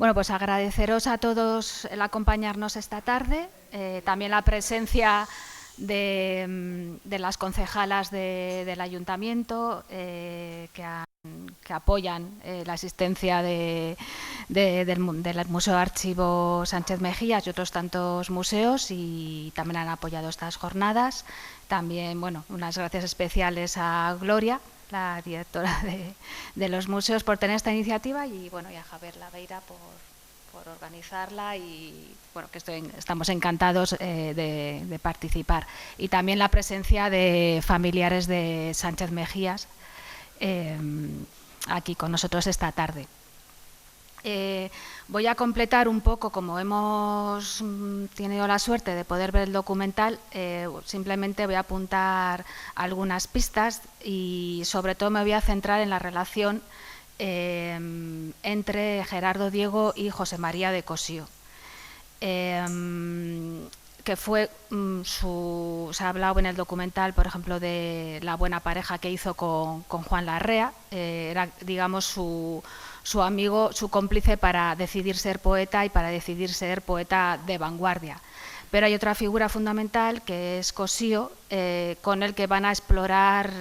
Bueno, pues agradeceros a todos el acompañarnos esta tarde, también la presencia de las concejalas del Ayuntamiento que apoyan la asistencia del Museo Archivo Sánchez Mejías y otros tantos museos, y también han apoyado estas jornadas. También, bueno, unas gracias especiales a Gloria, la directora de los museos, por tener esta iniciativa, y bueno, y a Javier Laveira por organizarla, y bueno, que estamos encantados de participar. Y también la presencia de familiares de Sánchez Mejías aquí con nosotros esta tarde. Voy a completar un poco, como hemos tenido la suerte de poder ver el documental, simplemente voy a apuntar algunas pistas y sobre todo me voy a centrar en la relación entre Gerardo Diego y José María de Cossío, que fue se ha hablado en el documental, por ejemplo, de la buena pareja que hizo con Juan Larrea. Era, digamos, su amigo, su cómplice para decidir ser poeta y para decidir ser poeta de vanguardia. Pero hay otra figura fundamental, que es Cossío, con el que van a explorar,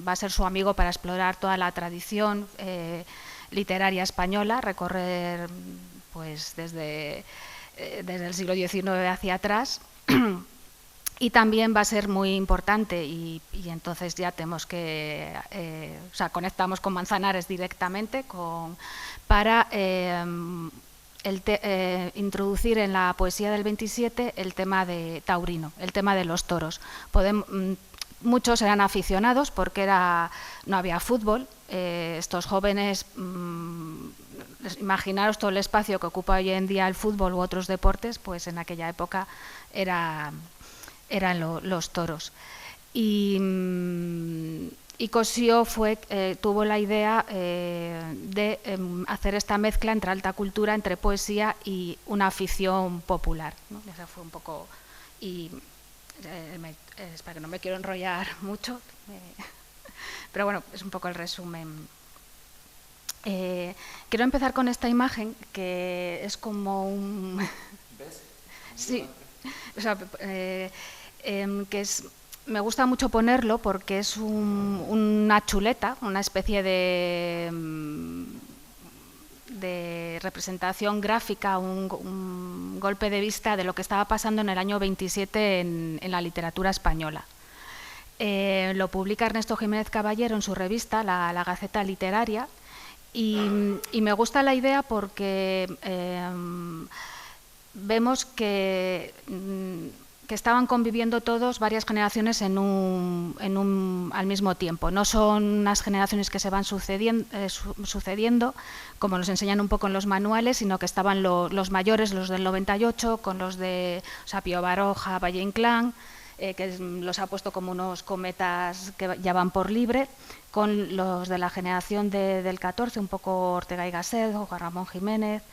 va a ser su amigo para explorar toda la tradición literaria española, recorrer pues desde el siglo XIX hacia atrás. Y también va a ser muy importante, y entonces ya tenemos que, o sea, conectamos con Manzanares directamente para introducir en la poesía del 27 el tema de taurino, el tema de los toros. Muchos eran aficionados porque no había fútbol. Estos jóvenes, imaginaros todo el espacio que ocupa hoy en día el fútbol u otros deportes, pues en aquella época eran los toros. Y Cossío tuvo la idea de hacer esta mezcla entre alta cultura, entre poesía y una afición popular, ¿no? Esa fue un poco... espera, que no me quiero enrollar mucho, pero bueno, es un poco el resumen. Quiero empezar con esta imagen, que es como un... ¿Ves? Sí, o sea, me gusta mucho ponerlo porque es una chuleta, una especie de representación gráfica, un golpe de vista de lo que estaba pasando en el año 27 en la literatura española. Lo publica Ernesto Jiménez Caballero en su revista, la Gaceta Literaria, y me gusta la idea porque vemos que estaban conviviendo todos, varias generaciones al mismo tiempo. No son unas generaciones que se van sucediendo, como nos enseñan un poco en los manuales, sino que estaban los mayores, los del 98, con los de Pío Baroja, Valle Inclán, que los ha puesto como unos cometas que ya van por libre, con los de la generación del 14, un poco Ortega y Gasset, Juan Ramón Jiménez,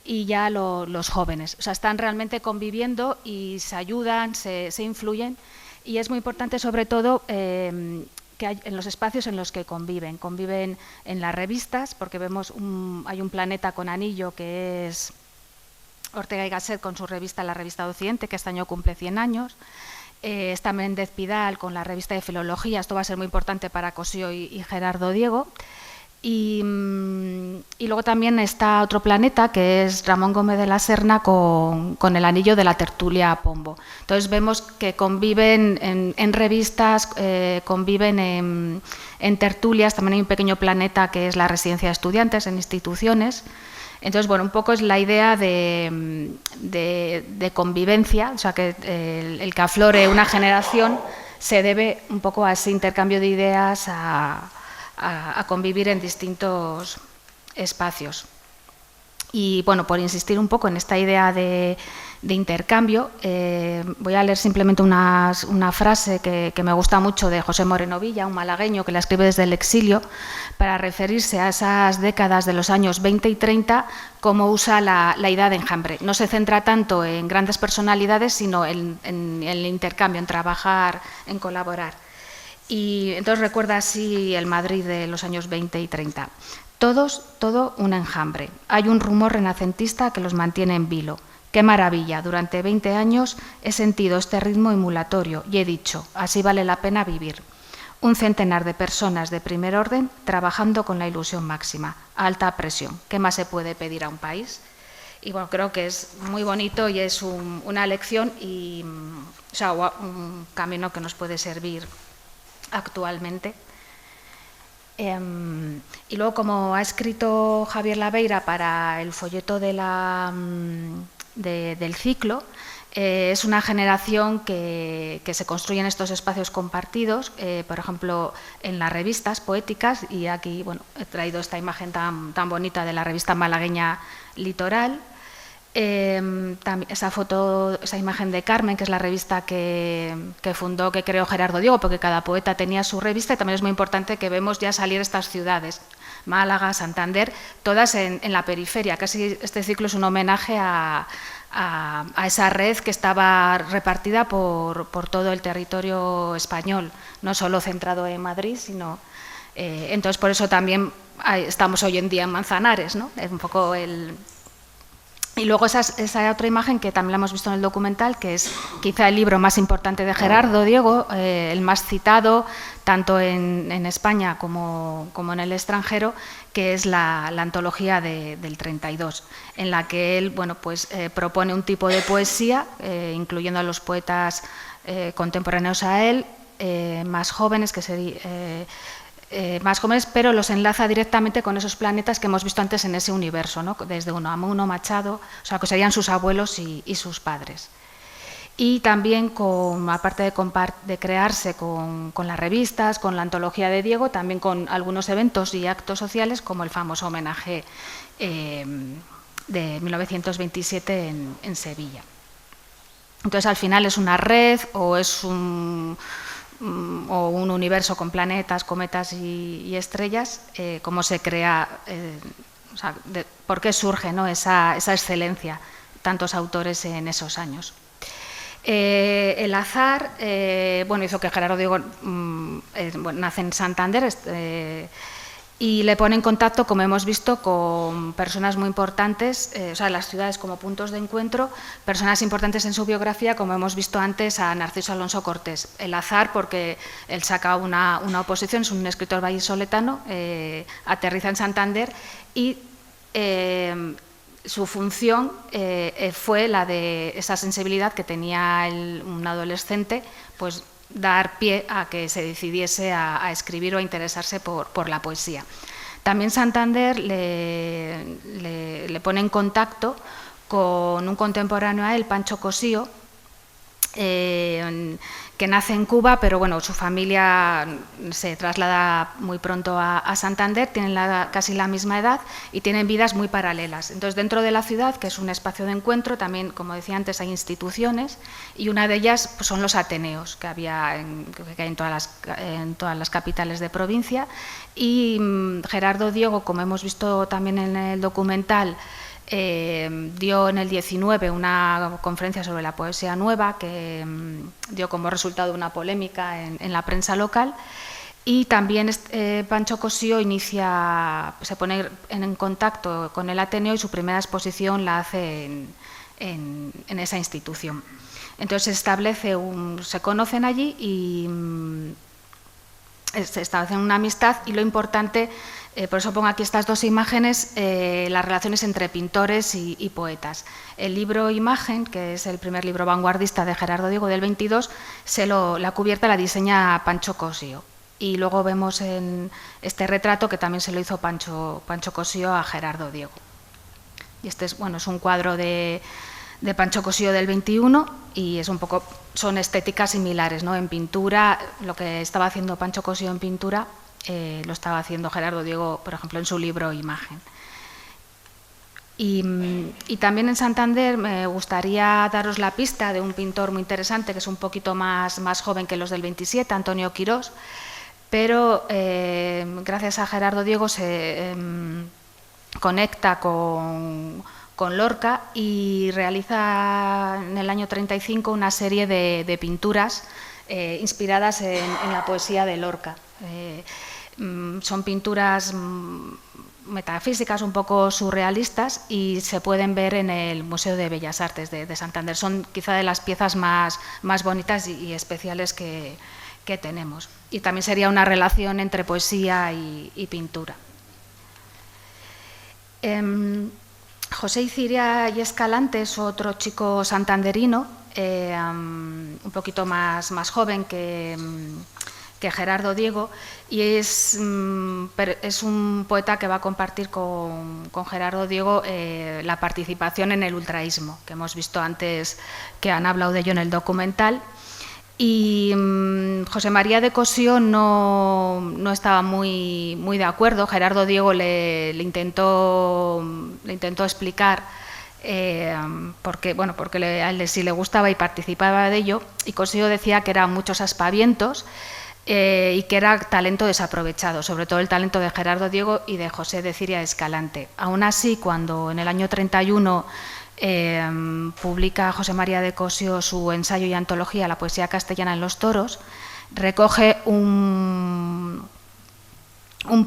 y ya los jóvenes. O sea, están realmente conviviendo y se ayudan, se influyen, y es muy importante sobre todo que en los espacios en los que conviven en las revistas, porque vemos hay un planeta con anillo que es Ortega y Gasset con su revista, la Revista de Occidente, que este año cumple 100 años. Está Méndez Pidal con la revista de Filología. Esto va a ser muy importante para Cossío y Gerardo Diego. Y luego también está otro planeta, que es Ramón Gómez de la Serna con el anillo de la tertulia Pombo. Entonces vemos que conviven en revistas, conviven en tertulias. También hay un pequeño planeta que es la residencia de estudiantes en instituciones. Entonces, bueno, un poco es la idea de convivencia, o sea, que el que aflore una generación se debe un poco a ese intercambio de ideas, a convivir en distintos espacios. Y bueno, por insistir un poco en esta idea de intercambio, voy a leer simplemente una frase que me gusta mucho, de José Moreno Villa, un malagueño que la escribe desde el exilio, para referirse a esas décadas de los años 20 y 30, cómo usa la idea de enjambre. No se centra tanto en grandes personalidades, sino en el intercambio, en trabajar, en colaborar. Y entonces recuerda así el Madrid de los años 20 y 30. Todo un enjambre. Hay un rumor renacentista que los mantiene en vilo. ¡Qué maravilla! Durante 20 años he sentido este ritmo emulatorio y he dicho, así vale la pena vivir. Un centenar de personas de primer orden trabajando con la ilusión máxima, a alta presión. ¿Qué más se puede pedir a un país? Y bueno, creo que es muy bonito y es una lección y o sea, un camino que nos puede servir actualmente. Y luego, como ha escrito Javier Laveira para el folleto de del ciclo, es una generación que se construye en estos espacios compartidos, por ejemplo, en las revistas poéticas, y aquí bueno, he traído esta imagen tan bonita de la revista malagueña Litoral. Esa imagen de Carmen, que es la revista que fundó, que creó Gerardo Diego, porque cada poeta tenía su revista, y también es muy importante que vemos ya salir estas ciudades, Málaga, Santander, todas en la periferia. Casi este ciclo es un homenaje a esa red que estaba repartida por todo el territorio español, no solo centrado en Madrid, sino... entonces, por eso también estamos hoy en día en Manzanares, ¿no? Es un poco el... Y luego esa otra imagen que también la hemos visto en el documental, que es quizá el libro más importante de Gerardo Diego, el más citado tanto en España como en el extranjero, que es la antología del 32, en la que él bueno, pues, propone un tipo de poesía, incluyendo a los poetas contemporáneos a él, más jóvenes, más jóvenes, pero los enlaza directamente con esos planetas que hemos visto antes en ese universo, ¿no? Desde Unamuno, Machado, o sea, que serían sus abuelos y sus padres. Y también, aparte de crearse con las revistas, con la antología de Diego, también con algunos eventos y actos sociales, como el famoso homenaje de 1927 en Sevilla. Entonces, al final es una red o es un universo con planetas, cometas y estrellas, cómo se crea, o sea, por qué surge, ¿no? esa excelencia, tantos autores en esos años. El azar bueno, hizo que Gerardo Diego bueno, nace en Santander y le pone en contacto, como hemos visto, con personas muy importantes, o sea, las ciudades como puntos de encuentro, personas importantes en su biografía, como hemos visto antes a Narciso Alonso Cortés. El azar, porque él saca una oposición, es un escritor vallisoletano, aterriza en Santander y su función fue la de esa sensibilidad que tenía un adolescente, pues dar pie a que se decidiese a escribir o a interesarse por la poesía. También Santander le pone en contacto con un contemporáneo a él, Pancho Cosío, que nace en Cuba, pero bueno, su familia se traslada muy pronto a Santander, tienen casi la misma edad y tienen vidas muy paralelas. Entonces, dentro de la ciudad, que es un espacio de encuentro, también, como decía antes, hay instituciones y una de ellas pues, son los Ateneos, que hay en todas las capitales de provincia. Y Gerardo Diego, como hemos visto también en el documental, dio en el 19 una conferencia sobre la poesía nueva que dio como resultado una polémica en la prensa local, y también Pancho Cosío se pone en contacto con el Ateneo y su primera exposición la hace en esa institución. Entonces se conocen allí y se establecen una amistad, y lo importante, por eso pongo aquí estas dos imágenes, las relaciones entre pintores y poetas. El libro Imagen, que es el primer libro vanguardista de Gerardo Diego del 22, la cubierta la diseña Pancho Cosío. Y luego vemos en este retrato que también se lo hizo Pancho Cosío a Gerardo Diego. Y este es un cuadro de Pancho Cosío del 21 y son estéticas similares, ¿no? En pintura, lo que estaba haciendo Pancho Cosío en pintura lo estaba haciendo Gerardo Diego, por ejemplo, en su libro Imagen. Y también en Santander me gustaría daros la pista de un pintor muy interesante, que es un poquito más joven que los del 27, Antonio Quirós, pero gracias a Gerardo Diego se conecta con Lorca y realiza en el año 35 una serie de pinturas inspiradas en la poesía de Lorca. Son pinturas metafísicas, un poco surrealistas, y se pueden ver en el Museo de Bellas Artes de Santander. Son quizá de las piezas más bonitas y especiales que tenemos. Y también sería una relación entre poesía y pintura. José Iciria y Escalante es otro chico santanderino, un poquito más joven que Gerardo Diego, y es un poeta que va a compartir con Gerardo Diego la participación en el ultraísmo, que hemos visto antes que han hablado de ello en el documental. Y José María de Cossío no estaba muy de acuerdo. Gerardo Diego le intentó explicar porque a él sí le gustaba y participaba de ello, y Cossío decía que eran muchos aspavientos y que era talento desaprovechado, sobre todo el talento de Gerardo Diego y de José de Ciria Escalante. Aún así, cuando en el año 31 publica José María de Cossío su ensayo y antología La poesía castellana en los toros, recoge un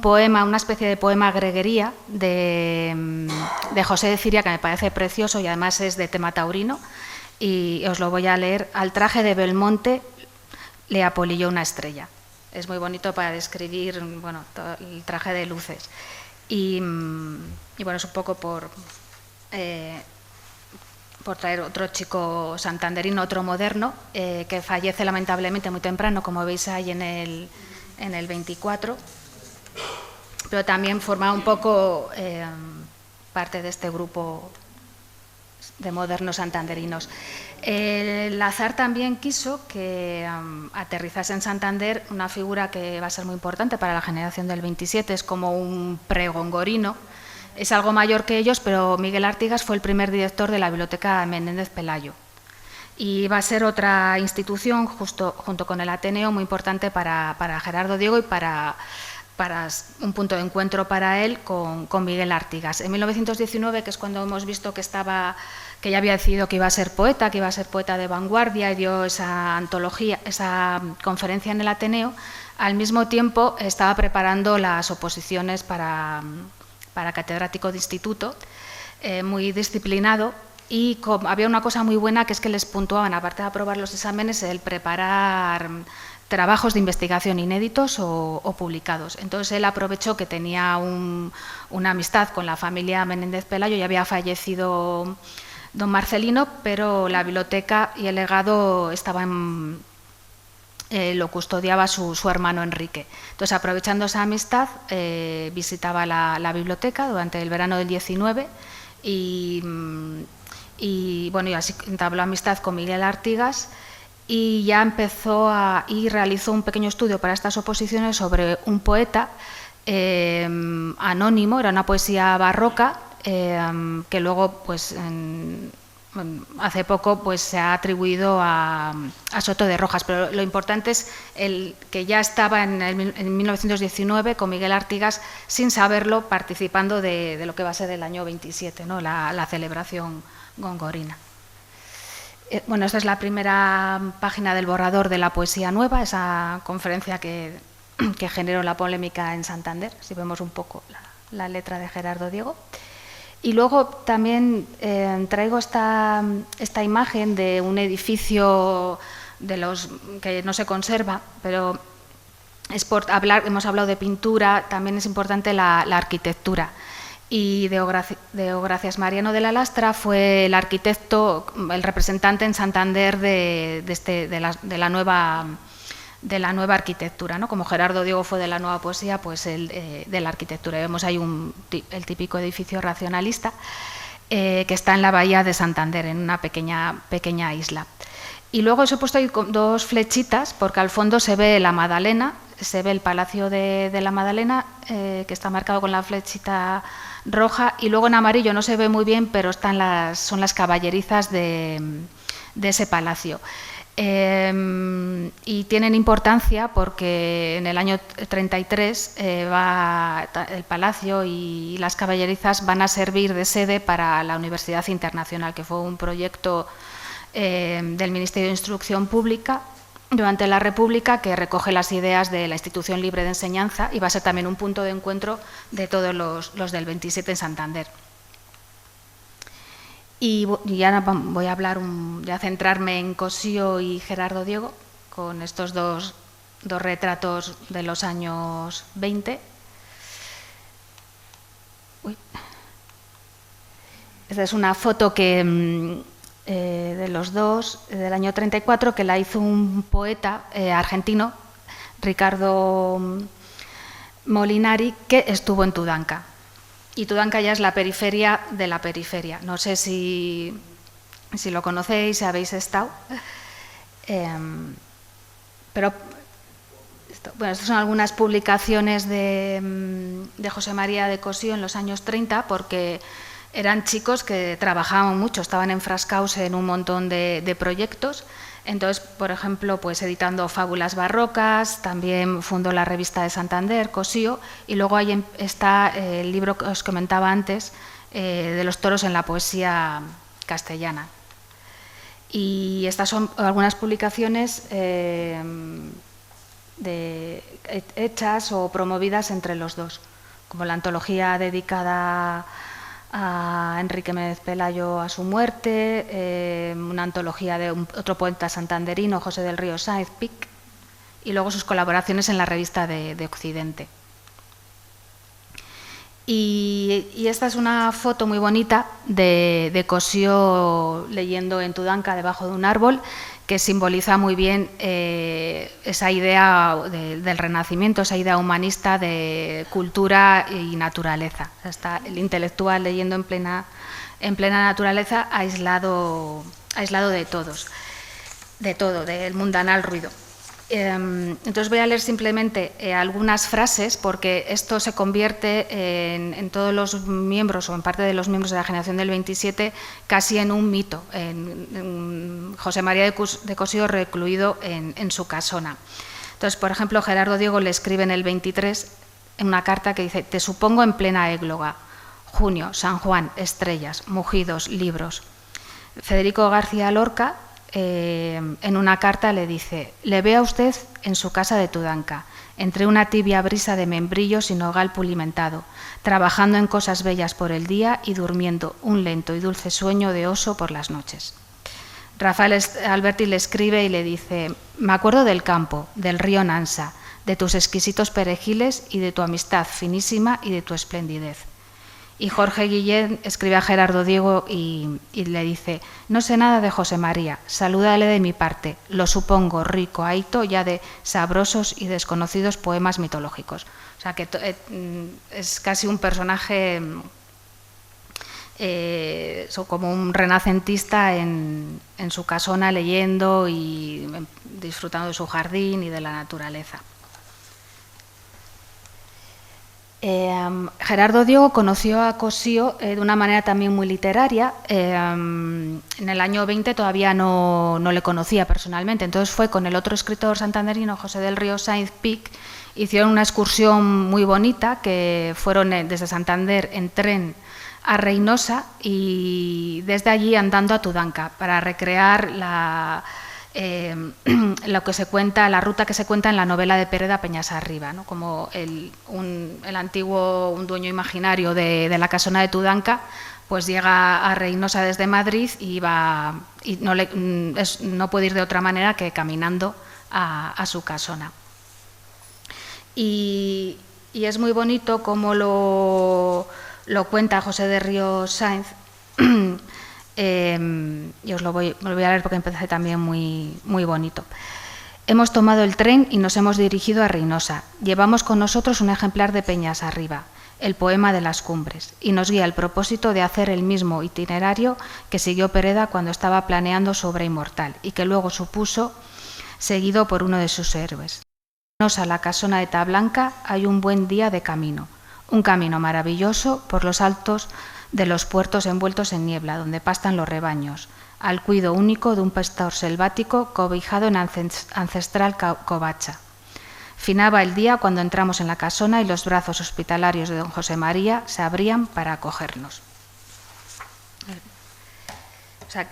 poema, una especie de poema greguería de José de Ciria, que me parece precioso y además es de tema taurino, y os lo voy a leer. Al traje de Belmonte le apolilló una estrella. Es muy bonito para describir el traje de luces. Y bueno, es un poco por traer otro chico santanderino, otro moderno, que fallece lamentablemente muy temprano, como veis ahí en el 24, pero también forma un poco parte de este grupo de modernos santanderinos. El azar también quiso que aterrizase en Santander una figura que va a ser muy importante para la generación del 27, es como un pregongorino. Es algo mayor que ellos, pero Miguel Artigas fue el primer director de la Biblioteca Menéndez Pelayo. Y va a ser otra institución, junto con el Ateneo, muy importante para Gerardo Diego y para un punto de encuentro para él con Miguel Artigas. En 1919, que es cuando hemos visto que ya había decidido que iba a ser poeta de vanguardia, y dio esa antología, esa conferencia en el Ateneo, al mismo tiempo estaba preparando las oposiciones para catedrático de instituto, muy disciplinado, y había una cosa muy buena, que es que les puntuaban, aparte de aprobar los exámenes, el preparar trabajos de investigación inéditos o publicados. Entonces él aprovechó que tenía una amistad con la familia Menéndez Pelayo, ya había fallecido don Marcelino, pero la biblioteca y el legado estaban lo custodiaba su hermano Enrique. Entonces, aprovechando esa amistad, visitaba la biblioteca durante el verano del 19 y así entabló amistad con Miguel Artigas, y ya realizó un pequeño estudio para estas oposiciones sobre un poeta anónimo, era una poesía barroca, que luego, hace poco se ha atribuido a Soto de Rojas, pero lo importante es el que ya estaba en 1919 con Miguel Artigas, sin saberlo, participando de lo que va a ser el año 27, ¿no? la celebración gongorina. Bueno, esta es la primera página del borrador de la poesía nueva, esa conferencia que generó la polémica en Santander, si vemos un poco la letra de Gerardo Diego. Y luego también traigo esta imagen de un edificio que no se conserva, pero hemos hablado de pintura, también es importante la arquitectura. Y Deogracias Mariano de la Lastra fue el arquitecto, el representante en Santander de la nueva arquitectura, ¿no? Como Gerardo Diego fue de la nueva poesía, pues él de la arquitectura. Y vemos ahí el típico edificio racionalista que está en la bahía de Santander, en una pequeña isla. Y luego os he puesto ahí dos flechitas, porque al fondo se ve la Madalena, se ve el Palacio de la Madalena, que está marcado con la flechita roja, y luego en amarillo no se ve muy bien, pero son las caballerizas de ese palacio. Y tienen importancia porque en el año 33 el palacio y las caballerizas van a servir de sede para la Universidad Internacional, que fue un proyecto del Ministerio de Instrucción Pública, durante la República, que recoge las ideas de la institución libre de enseñanza y va a ser también un punto de encuentro de todos los del 27 en Santander. Y ya voy a hablar, ya centrarme en Cossío y Gerardo Diego, con estos dos retratos de los años 20. Esta es una foto que de los dos, del año 34, que la hizo un poeta argentino, Ricardo Molinari, que estuvo en Tudanca. Y Tudanca ya es la periferia de la periferia. No sé si lo conocéis, si habéis estado. Pero bueno, estas son algunas publicaciones de José María de Cossío en los años 30, porque eran chicos que trabajaban mucho, estaban enfrascados en un montón de proyectos. Entonces, por ejemplo, pues editando fábulas barrocas, también fundó la revista de Santander, Cossío, y luego ahí está el libro que os comentaba antes, de los toros en la poesía castellana. Y estas son algunas publicaciones hechas o promovidas entre los dos, como la antología dedicada a Enrique Méndez Pelayo a su muerte, una antología de otro poeta santanderino, José del Río Sáenz Pic, y luego sus colaboraciones en la revista de Occidente. Y esta es una foto muy bonita de Cossío leyendo en Tudanca debajo de un árbol, que simboliza muy bien esa idea del Renacimiento, esa idea humanista de cultura y naturaleza. Está el intelectual leyendo en plena naturaleza, aislado de todos, de todo, del mundanal ruido. Entonces voy a leer simplemente algunas frases, porque esto se convierte en todos los miembros, o en parte de los miembros de la generación del 27, casi en un mito, en José María de Cossío recluido en su casona. Entonces, por ejemplo, Gerardo Diego le escribe en el 23 en una carta que dice: «Te supongo en plena égloga, junio, San Juan, estrellas, mugidos, libros». Federico García Lorca, en una carta le dice: «Le veo a usted en su casa de Tudanca, entre una tibia brisa de membrillos y nogal pulimentado, trabajando en cosas bellas por el día y durmiendo un lento y dulce sueño de oso por las noches». Rafael Alberti le escribe y le dice: «Me acuerdo del campo, del río Nansa, de tus exquisitos perejiles y de tu amistad finísima y de tu esplendidez». Y Jorge Guillén escribe a Gerardo Diego y le dice: «No sé nada de José María, salúdale de mi parte, lo supongo rico, ahito ya de sabrosos y desconocidos poemas mitológicos». O sea que es casi un personaje como un renacentista en su casona, leyendo y disfrutando de su jardín y de la naturaleza. Gerardo Diego conoció a Cossío de una manera también muy literaria. En el año 20 todavía no le conocía personalmente, entonces fue con el otro escritor santanderino, José del Río Sáenz Pic, hicieron una excursión muy bonita, que fueron desde Santander en tren a Reynosa y desde allí andando a Tudanca, para recrear lo que se cuenta, la ruta que se cuenta en la novela de Pereda, Peñas Arriba, ¿no? Como el antiguo dueño imaginario de la casona de Tudanca, pues llega a Reynosa desde Madrid y no puede ir de otra manera que caminando a su casona. Y es muy bonito cómo lo cuenta José de Ríos Sáenz. Y os lo voy a leer porque empecé también muy bonito. «Hemos tomado el tren y nos hemos dirigido a Reynosa. Llevamos con nosotros un ejemplar de Peñas Arriba, el poema de las cumbres, y nos guía el propósito de hacer el mismo itinerario que siguió Pereda cuando estaba planeando su obra inmortal y que luego supuso seguido por uno de sus héroes. En Reynosa, la casona de Tablanca, hay un buen día de camino, un camino maravilloso por los altos de los puertos envueltos en niebla, donde pastan los rebaños, al cuido único de un pastor selvático cobijado en ancestral covacha. Finaba el día cuando entramos en la casona y los brazos hospitalarios de don José María se abrían para acogernos». O sea,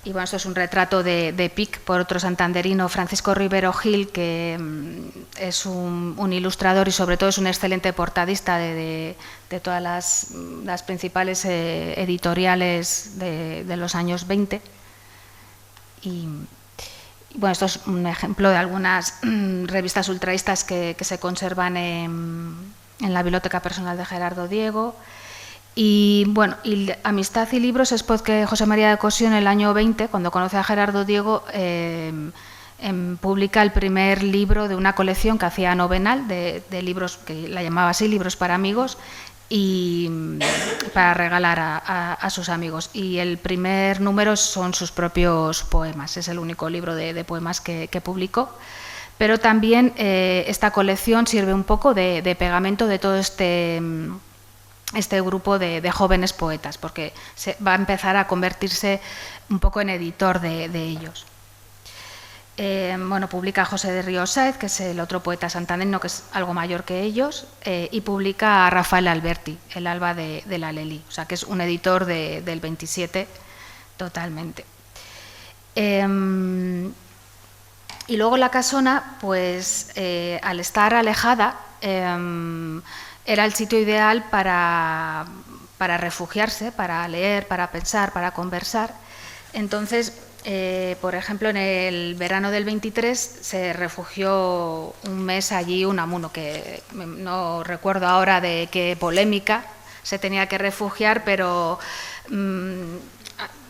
Y bueno, esto es un retrato de Pic por otro santanderino, Francisco Rivero Gil, que es un ilustrador y sobre todo es un excelente portadista de todas las principales editoriales de los años 20. Y bueno, esto es un ejemplo de algunas revistas ultraístas que se conservan en la biblioteca personal de Gerardo Diego. Y bueno, y Amistad y libros es porque José María de Cossío en el año 20, cuando conoce a Gerardo Diego, publica el primer libro de una colección que hacía novenal de libros, que la llamaba así, libros para amigos, y para regalar a sus amigos. Y el primer número son sus propios poemas, es el único libro de poemas que publicó. Pero también esta colección sirve un poco de pegamento de todo este grupo de jóvenes poetas, porque va a empezar a convertirse un poco en editor de ellos. Bueno, publica a José de Ríos Sáez, que es el otro poeta santanderino, que es algo mayor que ellos, y publica a Rafael Alberti, El alba de la Lelí, o sea que es un editor del 27 totalmente. Y luego la Casona, pues al estar alejada, era el sitio ideal para refugiarse, para leer, para pensar, para conversar. Entonces, por ejemplo, en el verano del 23 se refugió un mes allí Unamuno, que no recuerdo ahora de qué polémica se tenía que refugiar, pero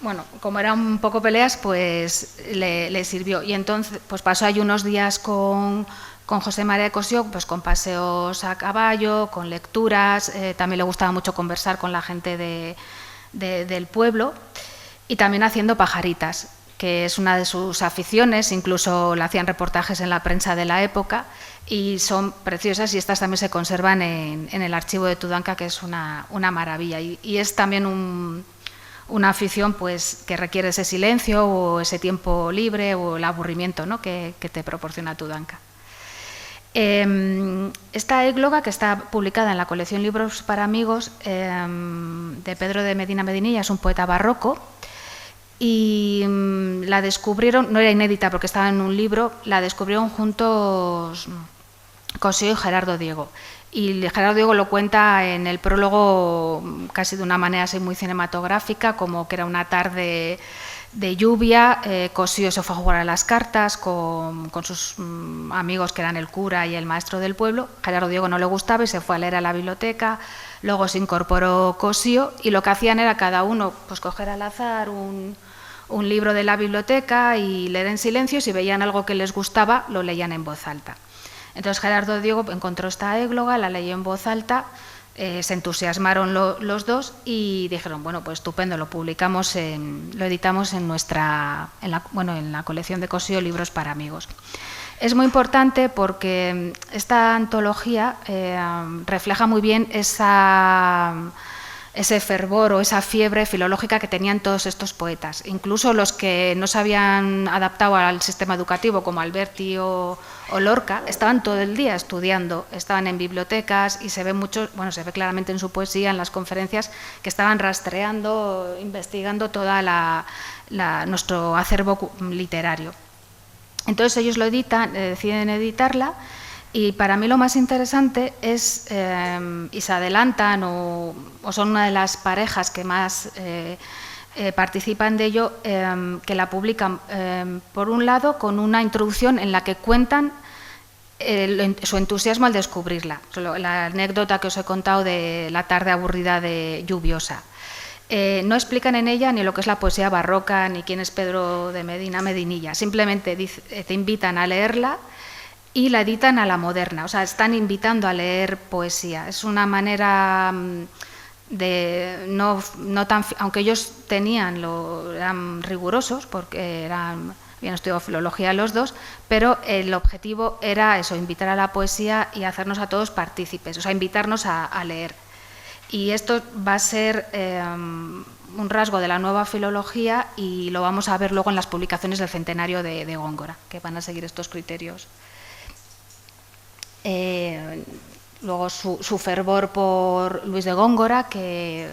bueno, como eran un poco peleas, pues le sirvió. Y entonces pues pasó allí unos días con José María de Cossío, pues con paseos a caballo, con lecturas, también le gustaba mucho conversar con la gente del pueblo y también haciendo pajaritas, que es una de sus aficiones, incluso le hacían reportajes en la prensa de la época y son preciosas y estas también se conservan en el archivo de Tudanca, que es una maravilla y es también una afición pues que requiere ese silencio o ese tiempo libre o el aburrimiento, ¿no?, que te proporciona Tudanca. Esta égloga, que está publicada en la colección Libros para Amigos de Pedro de Medina Medinilla, es un poeta barroco y la descubrieron, no era inédita porque estaba en un libro, la descubrieron juntos Cossío y Gerardo Diego. Y Gerardo Diego lo cuenta en el prólogo casi de una manera así muy cinematográfica, como que era una tarde de lluvia, Cossío se fue a jugar a las cartas con sus amigos que eran el cura y el maestro del pueblo. Gerardo Diego no le gustaba y se fue a leer a la biblioteca. Luego se incorporó Cossío y lo que hacían era cada uno pues coger al azar un libro de la biblioteca y leer en silencio. Si veían algo que les gustaba, lo leían en voz alta. Entonces Gerardo Diego encontró esta égloga, la leyó en voz alta, se entusiasmaron los dos y dijeron, bueno, pues estupendo, lo publicamos, lo editamos en la colección de Cossío, Libros para Amigos. Es muy importante porque esta antología refleja muy bien ese fervor o esa fiebre filológica que tenían todos estos poetas. Incluso los que no se habían adaptado al sistema educativo, como Alberti o Lorca, estaban todo el día estudiando, estaban en bibliotecas y se ve claramente en su poesía, en las conferencias, que estaban rastreando, investigando toda nuestro acervo literario. Entonces ellos lo editan, deciden editarla. Y para mí lo más interesante es, y se adelantan o son una de las parejas que más participan de ello, que la publican, por un lado, con una introducción en la que cuentan su entusiasmo al descubrirla. La anécdota que os he contado de la tarde aburrida de lluviosa. No explican en ella ni lo que es la poesía barroca, ni quién es Pedro de Medina Medinilla. Simplemente te invitan a leerla y la editan a la moderna, o sea, están invitando a leer poesía. Es una manera de no tan, aunque ellos eran rigurosos porque habían estudiado filología los dos, pero el objetivo era eso, invitar a la poesía y hacernos a todos partícipes, o sea, invitarnos a leer. Y esto va a ser un rasgo de la nueva filología y lo vamos a ver luego en las publicaciones del centenario de Góngora, que van a seguir estos criterios. Luego su fervor por Luis de Góngora, que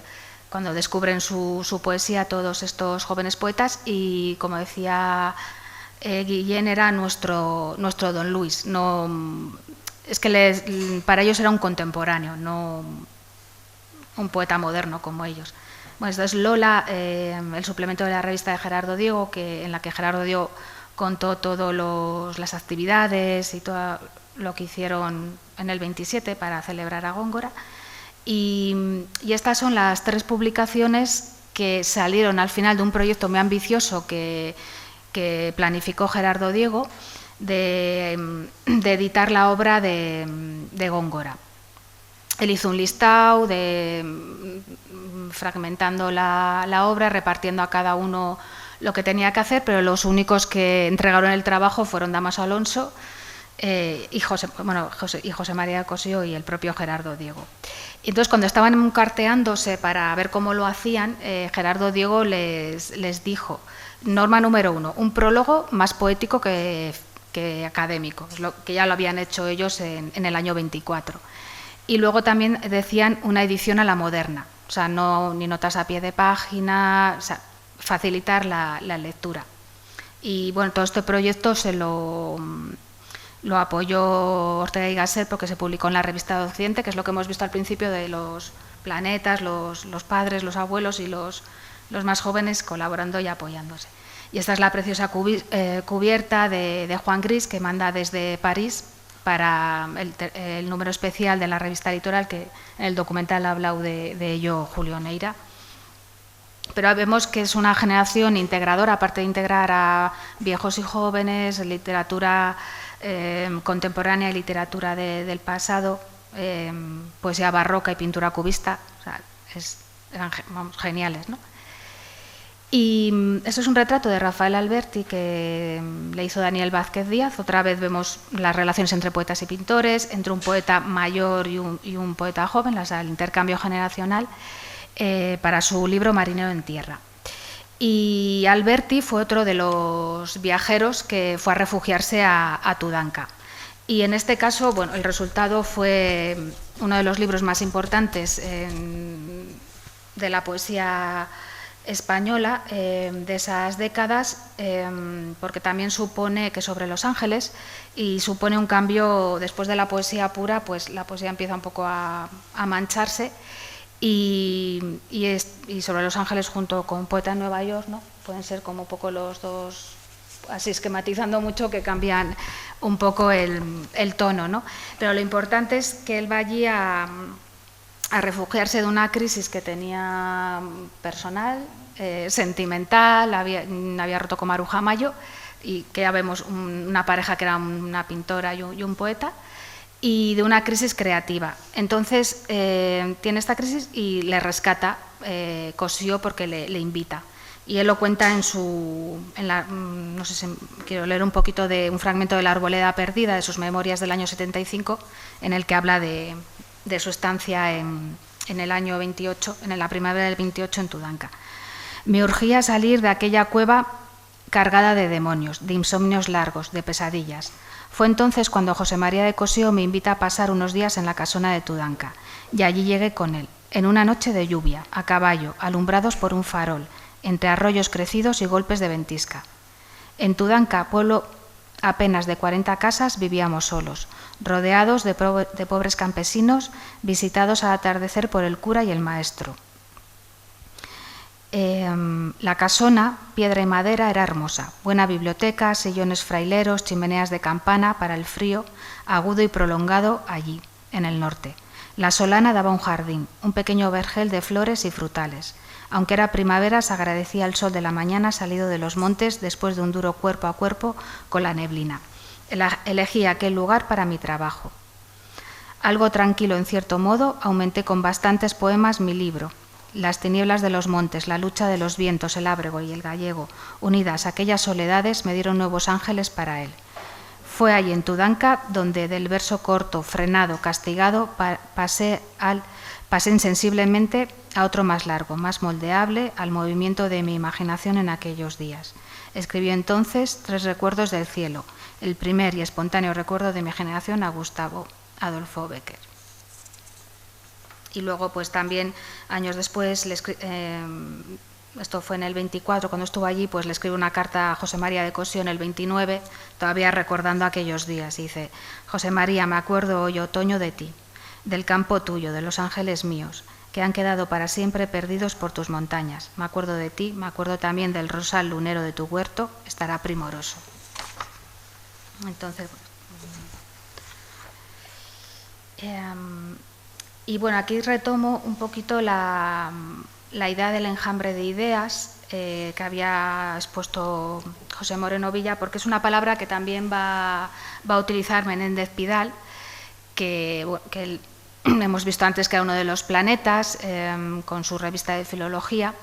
cuando descubren su poesía todos estos jóvenes poetas, y como decía Guillén, era nuestro Don Luis. No, es que para ellos era un contemporáneo, no un poeta moderno como ellos. Bueno, esto es Lola, el suplemento de la revista de Gerardo Diego, en la que Gerardo Diego contó todas las actividades y todo lo que hicieron en el 27 para celebrar a Góngora. Y estas son las 3 publicaciones que salieron al final de un proyecto muy ambicioso que planificó Gerardo Diego de editar la obra de Góngora. Él hizo un listado fragmentando la obra, repartiendo a cada uno lo que tenía que hacer, pero los únicos que entregaron el trabajo fueron Dámaso Alonso y José María de Cossío y el propio Gerardo Diego. Entonces, cuando estaban encarteándose para ver cómo lo hacían, Gerardo Diego les dijo: norma número 1, un prólogo más poético que académico, que ya lo habían hecho ellos en el año 24. Y luego también decían una edición a la moderna, o sea, ni notas a pie de página, o sea, facilitar la lectura. Y bueno, todo este proyecto se lo apoyó Ortega y Gasset, porque se publicó en la revista de Occidente, que es lo que hemos visto al principio de los planetas, los padres, los abuelos y los más jóvenes colaborando y apoyándose. Y esta es la preciosa cubierta de Juan Gris, que manda desde París para el número especial de la revista Litoral, que en el documental ha hablado de ello Julio Neira. Pero vemos que es una generación integradora, aparte de integrar a viejos y jóvenes, literatura contemporánea y literatura del pasado, poesía barroca y pintura cubista, o sea, eran geniales, ¿no? Y esto es un retrato de Rafael Alberti que le hizo Daniel Vázquez Díaz. Otra vez vemos las relaciones entre poetas y pintores, entre un poeta mayor y un poeta joven, el intercambio generacional, para su libro Marinero en tierra. Y Alberti fue otro de los viajeros que fue a refugiarse a Tudanca. Y en este caso, bueno, el resultado fue uno de los libros más importantes de la poesía española de esas décadas, porque también supone que sobre Los Ángeles, y supone un cambio. Después de la poesía pura, pues la poesía empieza un poco a mancharse, y sobre Los Ángeles, junto con un poeta en Nueva York, ¿no? Pueden ser como un poco los dos, así esquematizando mucho, que cambian un poco el tono, ¿no? Pero lo importante es que él va allí a refugiarse de una crisis que tenía personal, sentimental, había roto con Maruja Mayo, y que ya vemos una pareja que era una pintora y un poeta, y de una crisis creativa. Entonces tiene esta crisis y le rescata Cossío, porque le invita. Y él lo cuenta no sé si quiero leer un poquito de un fragmento de La Arboleda Perdida, de sus memorias del año 75, en el que habla de su estancia en el año 28, en la primavera del 28 en Tudanca. Me urgía salir de aquella cueva cargada de demonios, de insomnios largos, de pesadillas. Fue entonces cuando José María de Cossío me invita a pasar unos días en la casona de Tudanca, y allí llegué con él, en una noche de lluvia, a caballo, alumbrados por un farol, entre arroyos crecidos y golpes de ventisca. En Tudanca, pueblo apenas de 40 casas, vivíamos solos, rodeados de pobres campesinos, visitados al atardecer por el cura y el maestro. La casona, piedra y madera, era hermosa. Buena biblioteca, sillones fraileros, chimeneas de campana para el frío, agudo y prolongado allí, en el norte. La solana daba un jardín, un pequeño vergel de flores y frutales. Aunque era primavera, se agradecía el sol de la mañana salido de los montes después de un duro cuerpo a cuerpo con la neblina. Elegí aquel lugar para mi trabajo. Algo tranquilo en cierto modo, aumenté con bastantes poemas mi libro. Las tinieblas de los montes, la lucha de los vientos, el ábrego y el gallego, unidas a aquellas soledades, me dieron nuevos ángeles para él. Fue allí en Tudanca donde del verso corto, frenado, castigado, pasé insensiblemente a otro más largo, más moldeable, al movimiento de mi imaginación en aquellos días. Escribí entonces 3 recuerdos del cielo, el primer y espontáneo recuerdo de mi generación a Gustavo Adolfo Bécquer. Y luego, pues también, años después, esto fue en el 24, cuando estuvo allí, pues le escribe una carta a José María de Cossío en el 29, todavía recordando aquellos días. Dice: José María, me acuerdo hoy otoño de ti, del campo tuyo, de los ángeles míos, que han quedado para siempre perdidos por tus montañas. Me acuerdo de ti, me acuerdo también del rosal lunero de tu huerto, estará primoroso. Entonces, y bueno, aquí retomo un poquito la idea del enjambre de ideas que había expuesto José Moreno Villa, porque es una palabra que también va a utilizar Menéndez Pidal, que hemos visto antes que era uno de los planetas, con su revista de filología,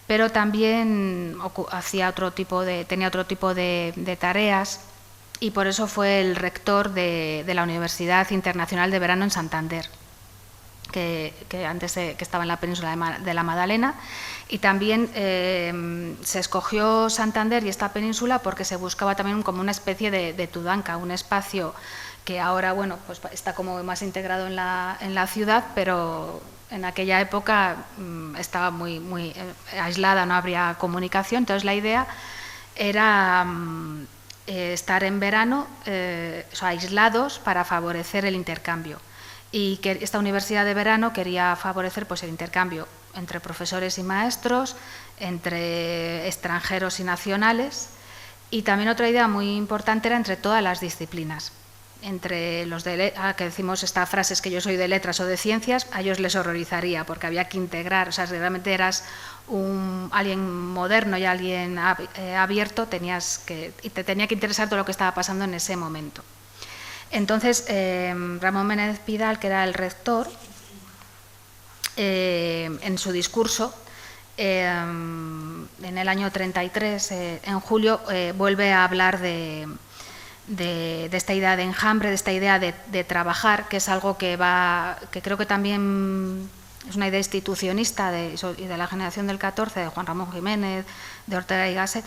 pero también tenía otro tipo de tareas, y por eso fue el rector de la Universidad Internacional de Verano en Santander, que estaba en la península de la Magdalena, y también se escogió Santander y esta península porque se buscaba también como una especie de Tudanca, un espacio que ahora, bueno, pues está como más integrado en la ciudad, pero en aquella época estaba muy aislada, no habría comunicación. Entonces la idea era estar en verano aislados para favorecer el intercambio, y que esta universidad de verano quería favorecer pues el intercambio entre profesores y maestros, entre extranjeros y nacionales, y también otra idea muy importante era entre todas las disciplinas. Entre los que decimos esta frase es que yo soy de letras o de ciencias, a ellos les horrorizaría, porque había que integrar, o sea, si realmente eras alguien moderno y alguien abierto, y te tenía que interesar todo lo que estaba pasando en ese momento. Entonces, Ramón Menéndez Pidal, que era el rector, en su discurso, en el año 33, en julio, vuelve a hablar de esta idea de enjambre, de esta idea de trabajar, que es algo que creo que también es una idea institucionista y de la generación del 14, de Juan Ramón Jiménez, de Ortega y Gasset.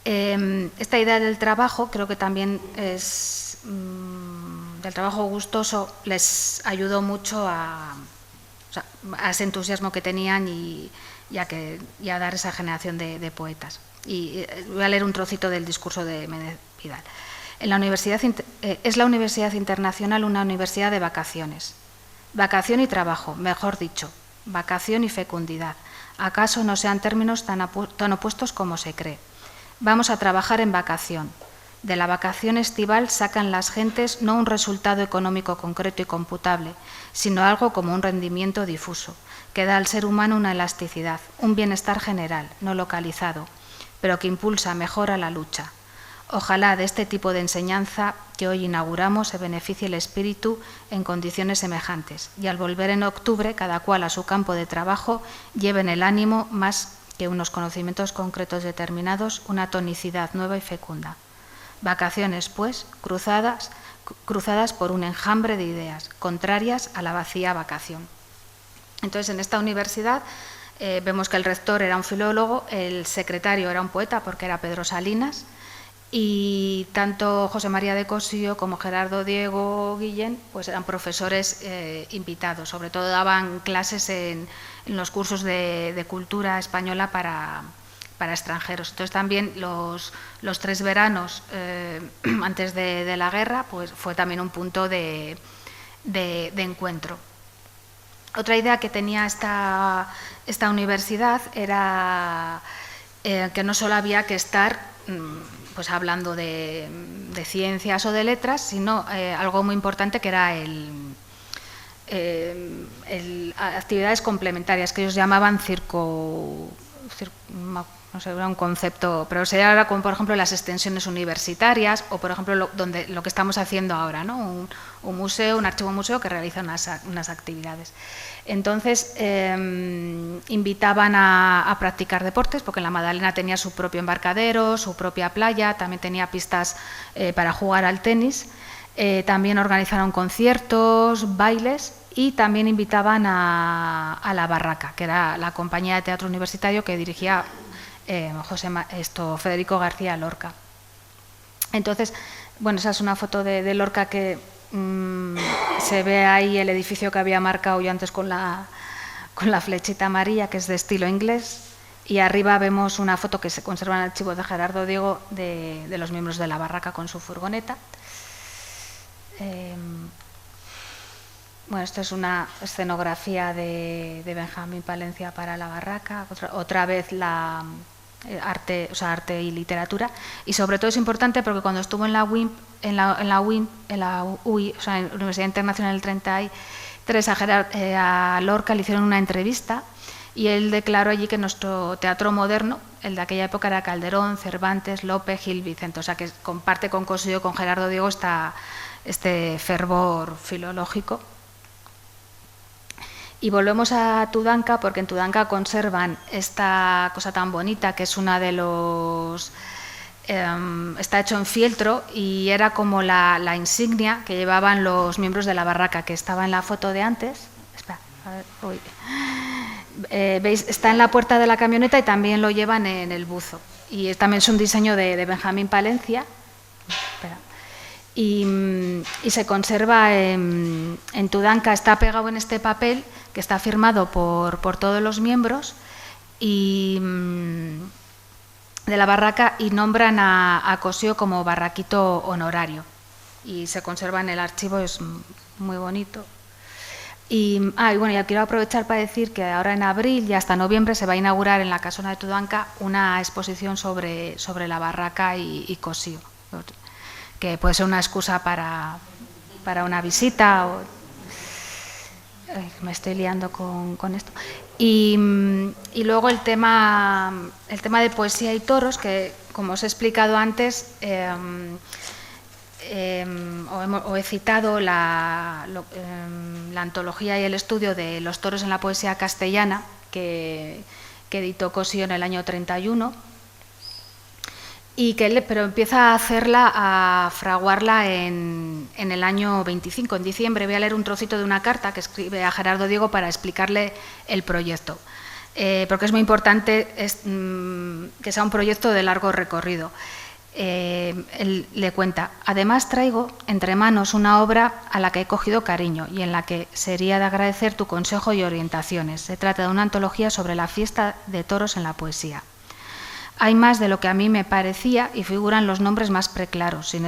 Esta idea del trabajo creo que también es del trabajo gustoso, les ayudó mucho a ese entusiasmo que tenían y a dar esa generación de poetas. Y voy a leer un trocito del discurso de Menéndez Pidal. Es la Universidad Internacional una universidad de vacaciones. Vacación y trabajo, mejor dicho, vacación y fecundidad. ¿Acaso no sean términos tan opuestos como se cree? Vamos a trabajar en vacación. De la vacación estival sacan las gentes no un resultado económico concreto y computable, sino algo como un rendimiento difuso, que da al ser humano una elasticidad, un bienestar general, no localizado, pero que impulsa, mejora la lucha. Ojalá de este tipo de enseñanza que hoy inauguramos se beneficie el espíritu en condiciones semejantes, y al volver en octubre, cada cual a su campo de trabajo, lleven el ánimo más que unos conocimientos concretos determinados, una tonicidad nueva y fecunda. Vacaciones, pues, cruzadas por un enjambre de ideas, contrarias a la vacía vacación. Entonces, en esta universidad vemos que el rector era un filólogo, el secretario era un poeta, porque era Pedro Salinas, y tanto José María de Cossío como Gerardo Diego Guillén pues eran profesores invitados, sobre todo daban clases en los cursos de cultura española para extranjeros. Entonces también los 3 veranos antes de la guerra pues fue también un punto de encuentro. Otra idea que tenía esta universidad era que no solo había que estar pues hablando de ciencias o de letras, sino algo muy importante que era actividades complementarias, que ellos llamaban no sé, era un concepto, pero sería ahora como por ejemplo las extensiones universitarias o por ejemplo lo que estamos haciendo ahora, ¿no? Un museo, un archivo museo que realiza unas actividades. Entonces invitaban a practicar deportes, porque la Magdalena tenía su propio embarcadero, su propia playa, también tenía pistas para jugar al tenis, también organizaron conciertos, bailes, y también invitaban a La Barraca, que era la compañía de teatro universitario que dirigía Federico García Lorca. Entonces, bueno, esa es una foto de Lorca que se ve ahí el edificio que había marcado yo antes con la flechita amarilla, que es de estilo inglés, y arriba vemos una foto que se conserva en el archivo de Gerardo Diego de los miembros de la barraca con su furgoneta. Bueno, esto es una escenografía de Benjamín Palencia para la barraca, otra vez arte y literatura, y sobre todo es importante porque cuando estuvo en la UIM, en la UI, o sea, en la Universidad Internacional del 33, a Lorca le hicieron una entrevista y él declaró allí que nuestro teatro moderno, el de aquella época, era Calderón, Cervantes, Lope, Gil Vicente, o sea que comparte con Cossío, con Gerardo Diego este fervor filológico. Y volvemos a Tudanca, porque en Tudanca conservan esta cosa tan bonita, que es una de los... está hecho en fieltro y era como la insignia que llevaban los miembros de la barraca, que estaba en la foto de antes. Espera, a ver, uy. ¿Veis? Está en la puerta de la camioneta y también lo llevan en el buzo. Y también es un diseño de Benjamín Palencia. Espera. Y se conserva en Tudanca, está pegado en este papel que está firmado por todos los miembros de la barraca, y nombran a Cossío como barraquito honorario, y se conserva en el archivo, es muy bonito. Y bueno, ya quiero aprovechar para decir que ahora en abril y hasta noviembre se va a inaugurar en la Casona de Tudanca una exposición sobre la barraca y Cossío, que puede ser una excusa para una visita. Me estoy liando con esto. Y luego el tema de poesía y toros, que como os he explicado antes, o he citado la antología y el estudio de los toros en la poesía castellana que editó Cossío en el año 31. Pero empieza a hacerla, a fraguarla en el año 25, en diciembre. Voy a leer un trocito de una carta que escribe a Gerardo Diego para explicarle el proyecto, porque es muy importante que sea un proyecto de largo recorrido. Él le cuenta: además traigo entre manos una obra a la que he cogido cariño y en la que sería de agradecer tu consejo y orientaciones. Se trata de una antología sobre la fiesta de toros en la poesía. Hay más de lo que a mí me parecía y figuran los nombres más preclaros, sin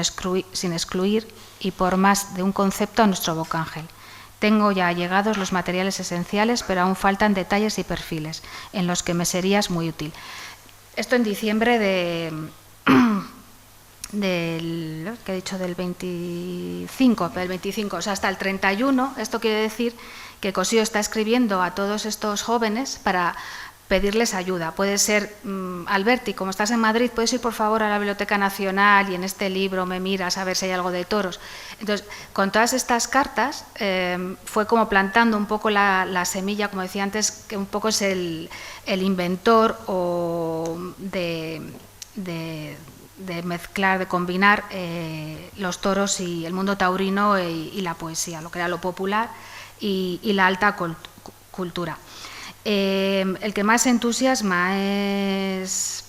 excluir y por más de un concepto a nuestro vocángel. Tengo ya allegados los materiales esenciales, pero aún faltan detalles y perfiles en los que me serías muy útil. Esto en diciembre del 25, o sea, hasta el 31. Esto quiere decir que Cossío está escribiendo a todos estos jóvenes para pedirles ayuda. Puede ser, Alberti, como estás en Madrid, puedes ir por favor a la Biblioteca Nacional y en este libro me miras a ver si hay algo de toros. Entonces, con todas estas cartas fue como plantando un poco la semilla, como decía antes, que un poco es el inventor de mezclar, de combinar los toros y el mundo taurino y la poesía, lo que era lo popular y la alta cultura. El que más entusiasma es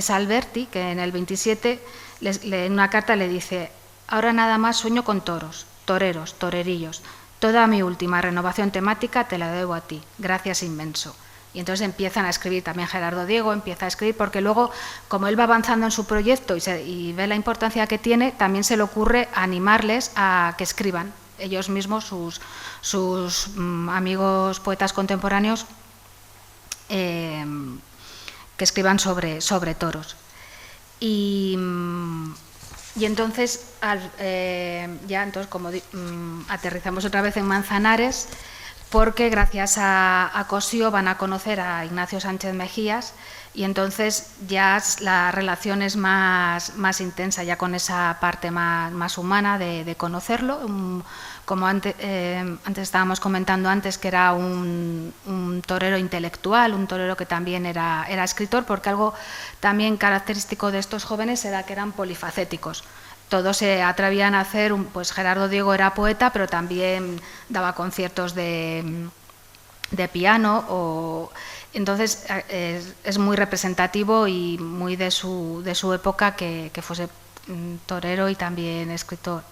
Alberti, que en el 27 en una carta le dice: ahora nada más sueño con toros, toreros, torerillos. Toda mi última renovación temática te la debo a ti. Gracias inmenso. Y entonces empiezan a escribir, también Gerardo Diego empieza a escribir, porque luego, como él va avanzando en su proyecto y ve la importancia que tiene, también se le ocurre animarles a que escriban ellos mismos, sus amigos poetas contemporáneos, que escriban sobre toros. Y entonces, como aterrizamos otra vez en Manzanares, porque gracias a Cossío van a conocer a Ignacio Sánchez Mejías, y entonces ya la relación es más intensa, ya con esa parte más humana de conocerlo. Como antes estábamos comentando que era un torero intelectual, un torero que también era escritor, porque algo también característico de estos jóvenes era que eran polifacéticos. Todos se atrevían a hacer, pues Gerardo Diego era poeta, pero también daba conciertos de piano. Entonces es muy representativo y muy de su época que fuese torero y también escritor.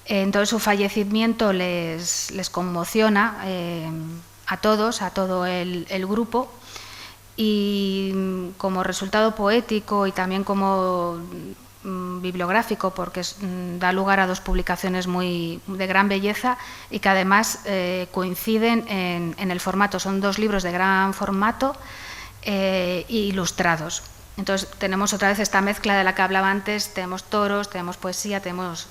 Entonces su fallecimiento les conmociona a todos, a todo el grupo, y como resultado poético y también como bibliográfico, porque da lugar a 2 publicaciones de gran belleza y que además coinciden en el formato. Son 2 libros de gran formato ilustrados. Entonces tenemos otra vez esta mezcla de la que hablaba antes, tenemos toros, tenemos poesía, tenemos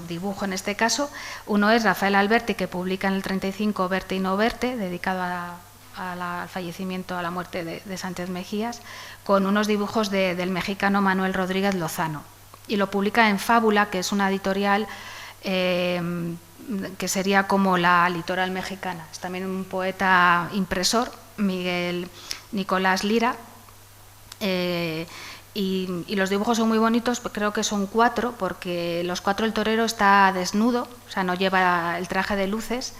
dibujo en este caso. Uno es Rafael Alberti, que publica en el 35 Verte y no verte, dedicado al fallecimiento, a la muerte de Sánchez Mejías, con unos dibujos del mexicano Manuel Rodríguez Lozano. Y lo publica en Fábula, que es una editorial que sería como la Litoral mexicana. Es también un poeta impresor, Miguel Nicolás Lira, y los dibujos son muy bonitos, creo que son 4, porque los 4 el torero está desnudo, o sea, no lleva el traje de luces.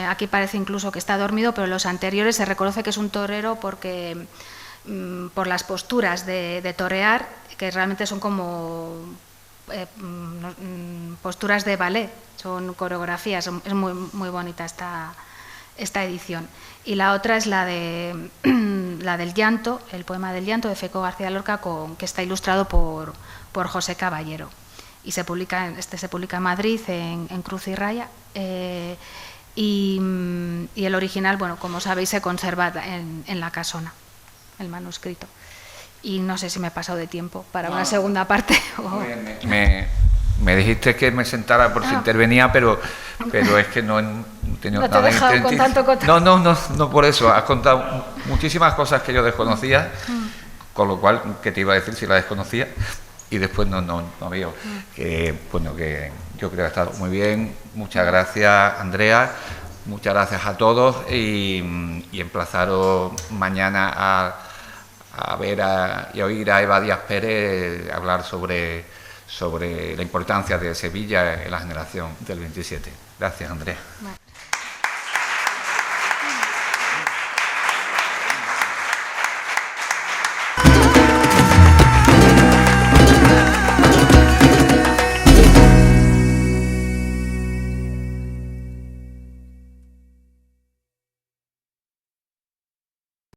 Aquí parece incluso que está dormido, pero los anteriores se reconoce que es un torero porque por las posturas de torear, que realmente son como posturas de ballet, son coreografías, es muy bonita esta edición. Y la otra es la del llanto, el poema del llanto de Federico García Lorca, que está ilustrado por José Caballero. Y se publica en Madrid, en Cruz y Raya, y el original, bueno, como sabéis, se conserva en la casona, el manuscrito. Y no sé si me he pasado de tiempo para una segunda parte. Muy bien, me dijiste que me sentara por si intervenía, pero es que no he tenido nada. No te he dejado con tanto contacto. No por eso. Has contado muchísimas cosas que yo desconocía, con lo cual, ¿qué te iba a decir si las desconocía? Y después no había. Bueno, que yo creo que ha estado muy bien. Muchas gracias, Andrea. Muchas gracias a todos y emplazaros mañana a ver y a oír a Eva Díaz Pérez hablar sobre la importancia de Sevilla en la generación del 27. Gracias, Andrea.